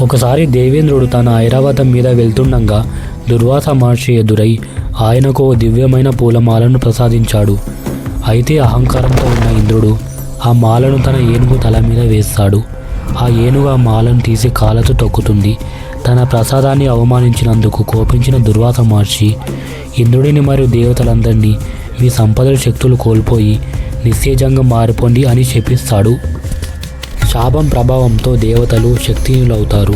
ఒకసారి దేవేంద్రుడు తన ఐరావతం మీద వెళ్తుండగా దుర్వాస మహర్షి ఎదురై ఆయనకు ఓ దివ్యమైన పూలమాలను ప్రసాదించాడు. అయితే అహంకారంతో ఉన్న ఇంద్రుడు ఆ మాలను తన ఏనుగు తల మీద వేస్తాడు. ఆ ఏనుగు ఆ మాలను తీసి కాళ్ళతో తొక్కుతుంది. తన ప్రసాదాన్ని అవమానించినందుకు కోపించిన దుర్వాస మహర్షి ఇంద్రుడిని మరియు దేవతలందరినీ మీ సంపదల శక్తులు కోల్పోయి నిస్తేజంగా మారిపోండి అని శపిస్తాడు. శాపం ప్రభావంతో దేవతలు శక్తిహీనులవుతారు.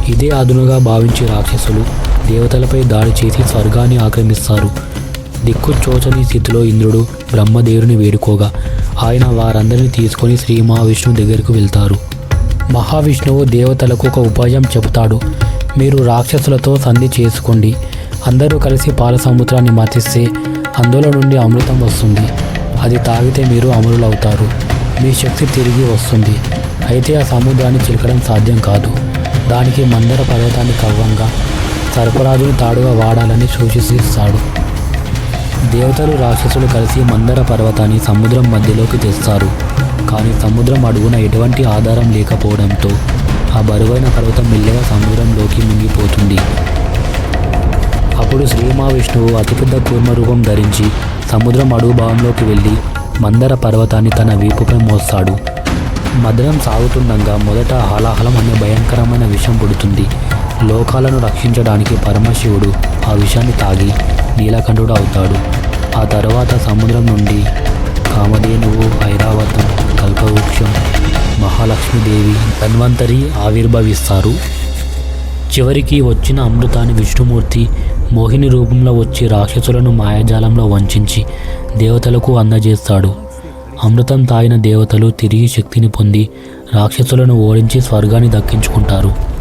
ఇదే అదునుగా భావించి రాక్షసులు దేవతలపై దాడి చేసి స్వర్గాన్ని ఆక్రమిస్తారు. దిక్కుచోచని స్థితిలో ఇంద్రుడు బ్రహ్మదేవుని వేడుకోగా ఆయన వారందరినీ తీసుకొని శ్రీ మహావిష్ణువు దగ్గరకు వెళ్తారు. మహావిష్ణువు దేవతలకు ఒక ఉపాయం చెబుతాడు. మీరు రాక్షసులతో సంధి చేసుకోండి. అందరూ కలిసి పాల సముద్రాన్ని మతిస్తే అందులో నుండి అమృతం వస్తుంది. అది తాగితే మీరు అమరులవుతారు. మీ శక్తి తిరిగి వస్తుంది. అయితే ఆ సముద్రాన్ని చిలకడం సాధ్యం కాదు. దానికి మందర పర్వతాన్ని కవ్వంగా సర్పరాజుని తాడుగా వాడాలని సూచిస్తాడు. దేవతలు రాక్షసులు కలిసి మందర పర్వతాన్ని సముద్రం మధ్యలోకి తెస్తారు. కానీ సముద్రం అడుగున ఎటువంటి ఆధారం లేకపోవడంతో ఆ బరువైన పర్వతం మెల్లగా సముద్రంలోకి మునిగిపోతుంది. అప్పుడు శ్రీ మహావిష్ణువు అతిపెద్ద కూర్మ రూపం ధరించి సముద్రం అడుగు భాగంలోకి వెళ్ళి మందర పర్వతాన్ని తన వీపుపై మోస్తాడు. మదనం సాగుతుండగా మొదట హాలాహలం అనే భయంకరమైన విషం పుడుతుంది. లోకాలను రక్షించడానికి పరమశివుడు ఆ విషాన్ని తాగి నీలకంఠుడు అవుతాడు. ఆ తర్వాత సముద్రం నుండి కామధేనువు, ఐరావతం, కల్పవృక్షం, మహాలక్ష్మీదేవి, ధన్వంతరి ఆవిర్భవిస్తారు. చివరికి వచ్చిన అమృతాన్ని విష్ణుమూర్తి మోహిని రూపంలో వచ్చి రాక్షసులను మాయాజాలంలో వంచించి దేవతలకు అందజేస్తాడు. అమృతం తాగిన దేవతలు తిరిగి శక్తిని పొంది రాక్షసులను ఓడించి స్వర్గాన్ని దక్కించుకుంటారు.